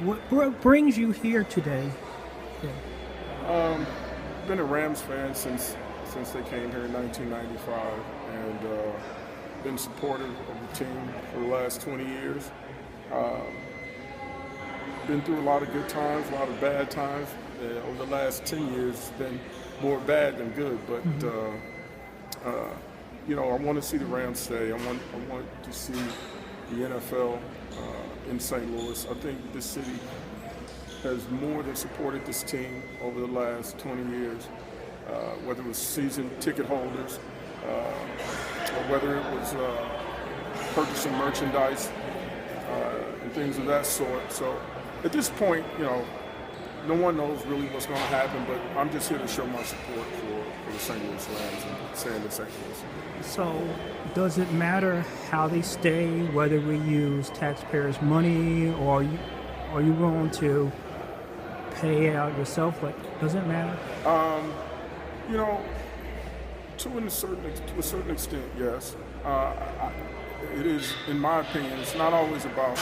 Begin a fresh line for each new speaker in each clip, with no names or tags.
What brings you here today? Yeah.
Um, Been a Rams fan since they came here in 1995, and been supportive of the team for the last 20 years. Um, Been through a lot of good times, a lot of bad times. Over the last 10 years, it's been more bad than good. But I want to see the Rams stay. I want to see the NFL in St. Louis. I think this city has more than supported this team over the last 20 years, whether it was season ticket holders, or whether it was purchasing merchandise and things of that sort. So at this point, no one knows really what's going to happen, but I'm just here to show my support for the St. Louis Rams and staying in St. Louis.
So, does it matter how they stay, whether we use taxpayers' money or are you willing to pay out yourself? Like, does it matter?
You know, to a certain extent, yes. It is, in my opinion, it's not always about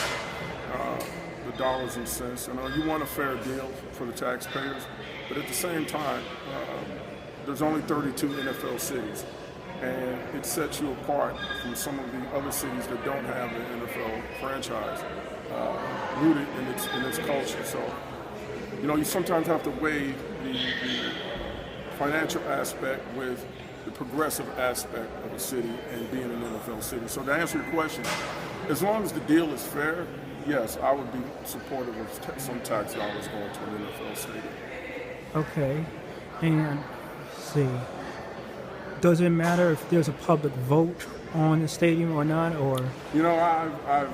the dollars and cents. You want a fair deal for the taxpayers, but at the same time, there's only 32 NFL cities, and it sets you apart from some of the other cities that don't have an NFL franchise rooted in its culture. So, you sometimes have to weigh the financial aspect with the progressive aspect of a city and being an NFL city. So to answer your question, as long as the deal is fair, yes, I would be supportive of some tax dollars going to an NFL stadium.
Okay, and let's see. Does it matter if there's a public vote on the stadium or not, or?
I've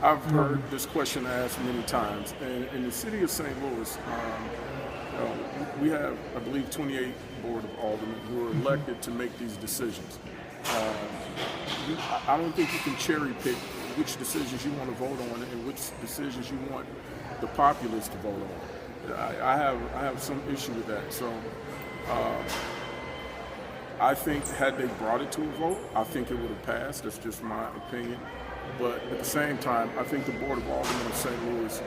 I've heard this question asked many times, and in the city of St. Louis, we have, I believe, 28 Board of Aldermen who are elected to make these decisions. I don't think you can cherry pick which decisions you want to vote on and which decisions you want the populace to vote on. I have some issue with that. So I think had they brought it to a vote, I think it would have passed. That's just my opinion. But at the same time, I think the Board of Aldermen of St. Louis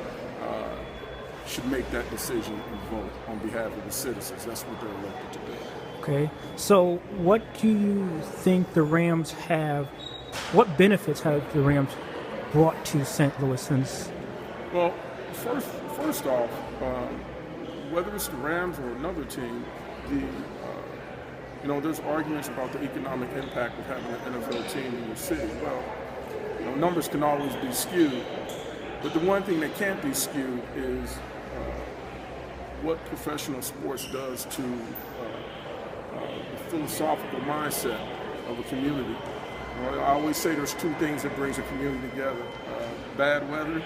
should make that decision and vote on behalf of the citizens. That's what they're elected to do.
Okay, so what do you think the Rams have? What benefits have the Rams brought to St. Louis since?
Well, first off, whether it's the Rams or another team, there's arguments about the economic impact of having an NFL team in your city. Well, numbers can always be skewed, but the one thing that can't be skewed is what professional sports does to the philosophical mindset of a community. I always say there's two things that brings a community together: bad weather,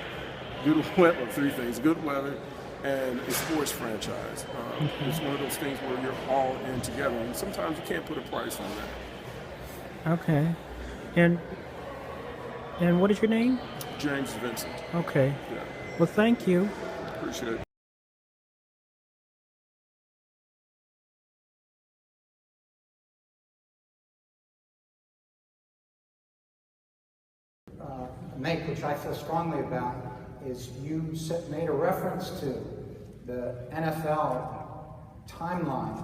good weather, three things: good weather, and a sports franchise. It's one of those things where you're all in together, and sometimes you can't put a price on that.
Okay, and what is your name?
James Vincent.
Okay.
Yeah.
Well, thank you.
Appreciate it.
Make, which I feel strongly about, is you made a reference to the NFL timeline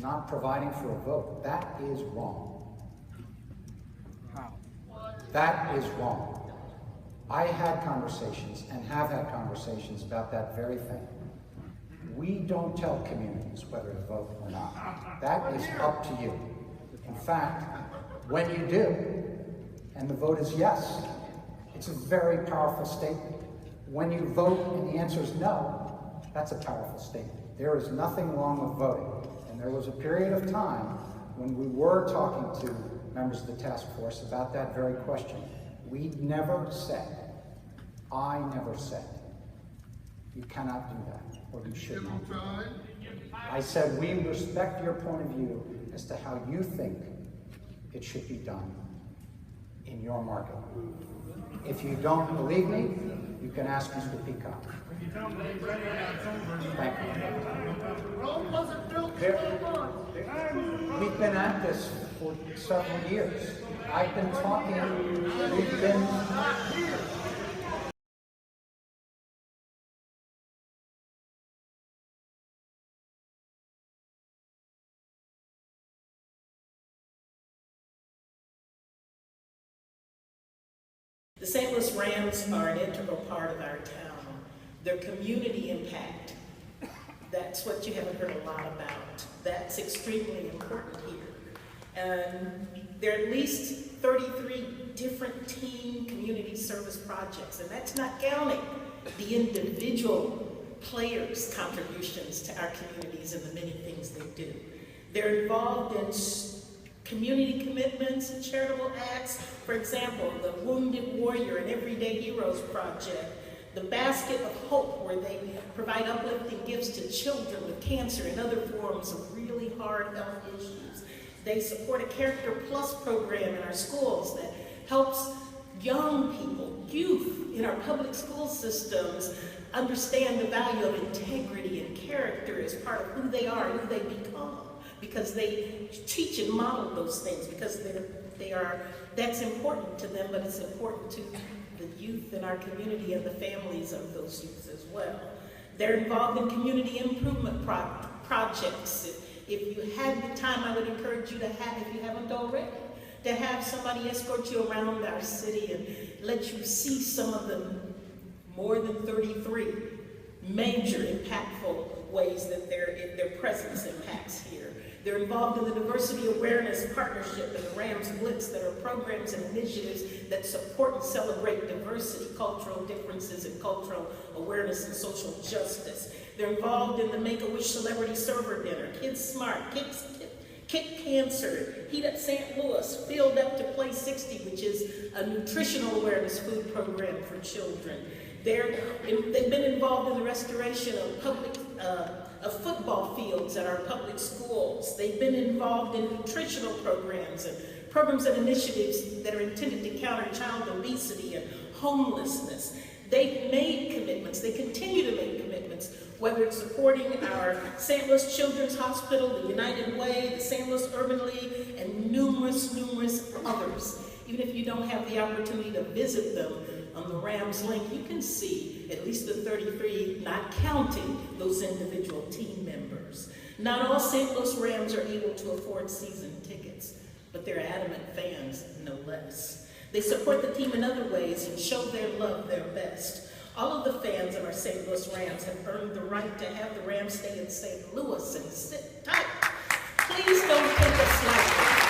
not providing for a vote. That is wrong. That is wrong. I had conversations and have had conversations about that very thing. We don't tell communities whether to vote or not. That is up to you. In fact, when you do, and the vote is yes, it's a very powerful statement. When you vote and the answer is no, that's a powerful statement. There is nothing wrong with voting. And there was a period of time when we were talking to members of the task force about that very question. We never said, I never said, you cannot do that, or you should not do that. I said, we respect your point of view as to how you think it should be done in your market. If you don't believe me, you can ask Mr. Peacock. Thank you. We've been at this for several years. I've been talking, we've been
The St. Louis Rams are an integral part of our town. Their community impact, that's what you haven't heard a lot about. That's extremely important here. And there are at least 33 different team community service projects, and that's not counting the individual players' contributions to our communities and the many things they do. They're involved in community commitments and charitable acts. For example, the Wounded Warrior and Everyday Heroes Project, the Basket of Hope, where they provide uplifting gifts to children with cancer and other forms of really hard health issues. They support a Character Plus program in our schools that helps young people, youth in our public school systems understand the value of integrity and character as part of who they are and who they become, because they teach and model those things, because that's important to them, but it's important to the youth in our community and the families of those youth as well. They're involved in community improvement projects. If you had the time, I would encourage you to have, if you haven't already, to have somebody escort you around our city and let you see some of the more than 33 major impactful ways that their presence impacts here. They're involved in the Diversity Awareness Partnership and the Rams Blitz, that are programs and initiatives that support and celebrate diversity, cultural differences, and cultural awareness and social justice. They're involved in the Make-A-Wish Celebrity Server Dinner, Kids Smart, Kick Cancer, Heat Up St. Louis, Field Up to Play 60, which is a nutritional awareness food program for children. They've been involved in the restoration of football fields at our public schools. They've been involved in nutritional programs and initiatives that are intended to counter child obesity and homelessness. They've made commitments, they continue to make commitments, whether it's supporting our St. Louis Children's Hospital, the United Way, the St. Louis Urban League, and numerous others. Even if you don't have the opportunity to visit them, on the Rams link, you can see at least the 33, not counting those individual team members. Not all St. Louis Rams are able to afford season tickets, but they're adamant fans, no less. They support the team in other ways and show their love their best. All of the fans of our St. Louis Rams have earned the right to have the Rams stay in St. Louis and sit tight. Please don't take us lightly.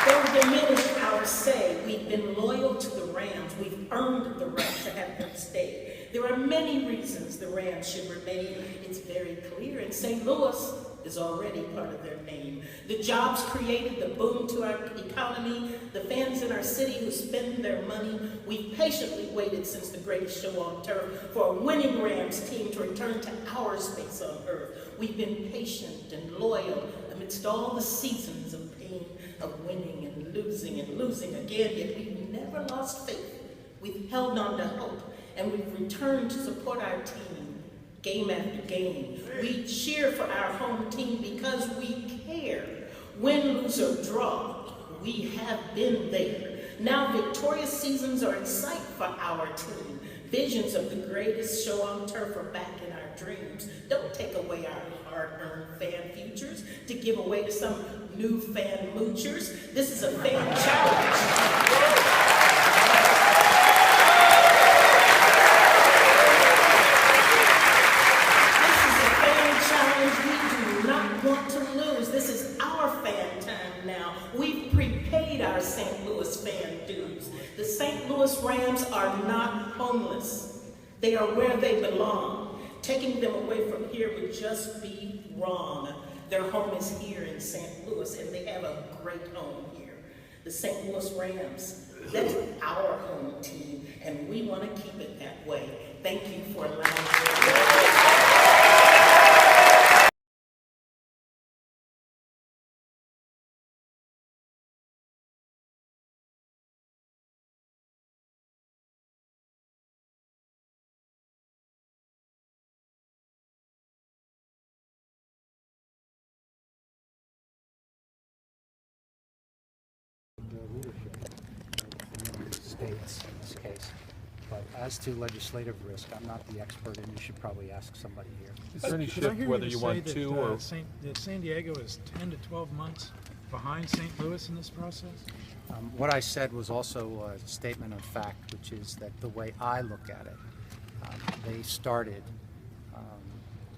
Don't diminish our say. We've been loyal to the Rams. We've earned the right to have them stay. There are many reasons the Rams should remain. It's very clear, and St. Louis is already part of their name. The jobs created, the boom to our economy, the fans in our city who spend their money. We've patiently waited since the greatest show on turf for a winning Rams team to return to our space on earth. We've been patient and loyal amidst all the seasons of pain, of winning and losing again, yet we've never lost faith. We've held on to hope, and we've returned to support our team game after game. We cheer for our home team because we care. Win, lose, or draw, we have been there. Now victorious seasons are in sight for our team. Visions of the greatest show on turf are back in our dreams. Don't take away our hard-earned fan futures to give away to some new fan moochers. This is a fan challenge. Want to lose. This is our fan time now. We've prepaid our St. Louis fan dues. The St. Louis Rams are not homeless. They are where they belong. Taking them away from here would just be wrong. Their home is here in St. Louis, and they have a great home here. The St. Louis Rams, that's our home team, and we want to keep it that way. Thank you for allowing me.
Leadership in states in this case. But as to legislative risk, I'm not the expert, and you should probably ask somebody here.
Is there any
Did I
shift
hear
whether
you
you
say
want
that,
2 or
San Diego is 10 to 12 months
behind St. Louis in this process?
What I said was also a statement of fact, which is that the way I look at it, they started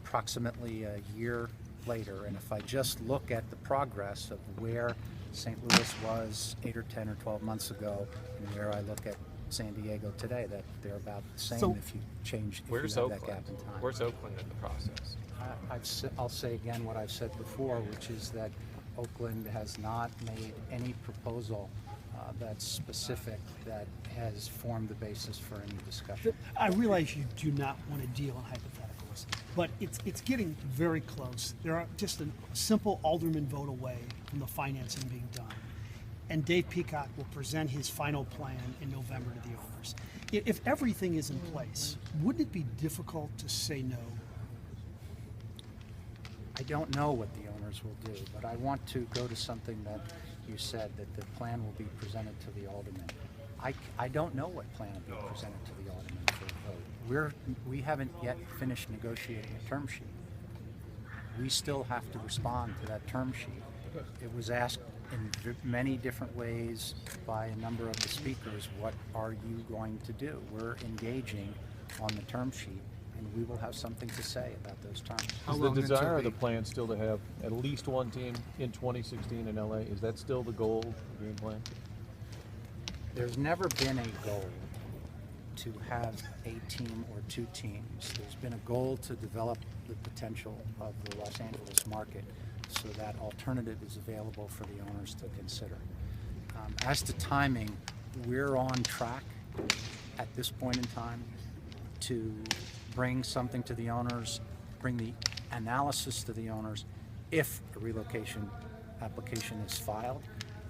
approximately a year later, and if I just look at the progress of where St. Louis was 8 or 10 or 12 months ago, and where I look at San Diego today, that they're about the same
So-
if you change, if
Where's
you have that
Oakland?
gap in time.
Where's Oakland in the process?
I'll say again what I've said before, which is that Oakland has not made any proposal that's specific that has formed the basis for any discussion.
I realize you do not want to deal in hypotheticals, but it's getting very close. There are just a simple alderman vote away from the financing being done. And Dave Peacock will present his final plan in November to the owners. If everything is in place, wouldn't it be difficult to say no?
I don't know what the owners will do, but I want to go to something that you said, that the plan will be presented to the aldermen. I don't know what plan will be presented to the aldermen for a vote. We haven't yet finished negotiating a term sheet. We still have to respond to that term sheet. It was asked in many different ways by a number of the speakers, what are you going to do? We're engaging on the term sheet, and we will have something to say about those terms.
Is the desire of the plan still to have at least one team in 2016 in LA? Is that still the goal, the game plan?
There's never been a goal to have a team or two teams. There's been a goal to develop the potential of the Los Angeles market so that alternative is available for the owners to consider. As to timing, we're on track at this point in time to bring something to the owners, bring the analysis to the owners if a relocation application is filed,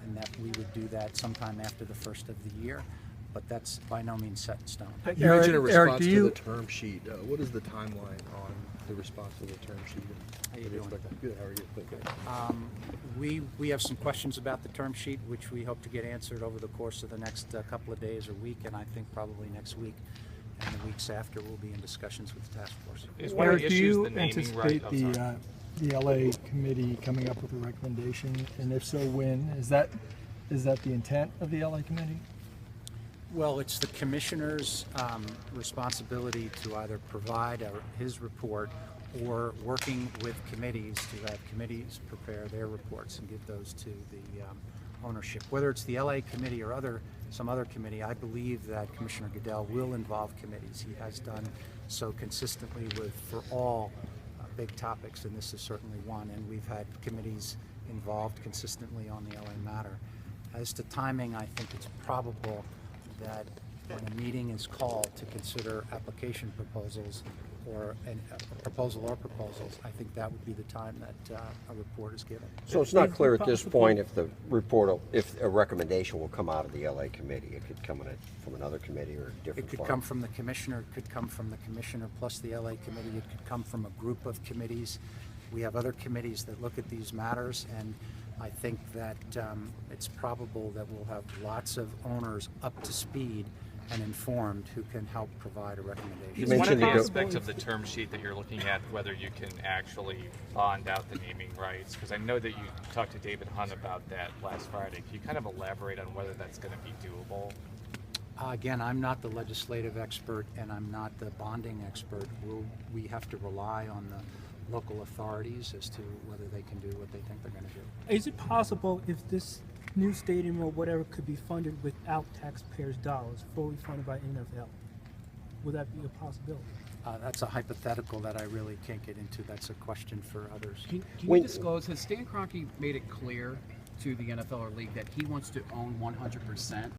and that we would do that sometime after the first of the year, but that's by no means set in stone.
You mentioned a
Eric,
response
do
to
you-
the term sheet. What is the timeline on the response to the term sheet?
How you
What do
doing?
expect? Good, how are you? Okay.
We have some questions about the term sheet, which we hope to get answered over the course of the next couple of days or week, and I think probably next week and the weeks after we'll be in discussions with the task force.
Is one of
Eric,
the
do
issues
you
the naming right?
anticipate the LA committee coming up with a recommendation? And if so, when? Is that the intent of the LA committee?
Well, it's the commissioner's responsibility to either provide his report or working with committees to have committees prepare their reports and give those to the ownership. Whether it's the LA committee or some other committee, I believe that Commissioner Goodell will involve committees. He has done so consistently for all big topics, and this is certainly one. And we've had committees involved consistently on the LA matter. As to timing, I think it's probable that when a meeting is called to consider application proposals or a proposal or proposals, I think that would be the time that a report is given.
So it's not clear at this point if the report, if a recommendation will come out of the LA committee. It could come from another committee or a different
It could
form.
come from the commissioner, it could come from the commissioner plus the LA committee, it could come from a group of committees. We have other committees that look at these matters, and I think that it's probable that we'll have lots of owners up to speed and informed who can help provide a recommendation.
You
Is one of
mentioned
the
the-
aspects of the term sheet that you're looking at whether you can actually bond out the naming rights? Because I know that you talked to David Hunt about that last Friday. Can you kind of elaborate on whether that's going to be doable?
Again, I'm not the legislative expert and I'm not the bonding expert. We have to rely on the local authorities as to whether they can do what they think they're going to do.
Is it possible if this new stadium or whatever could be funded without taxpayers' dollars, fully funded by NFL? Would that be a possibility?
That's a hypothetical that I really can't get into. That's a question for others.
Can
When-
you disclose, has Stan Kroenke made it clear to the NFL or league that he wants to own 100%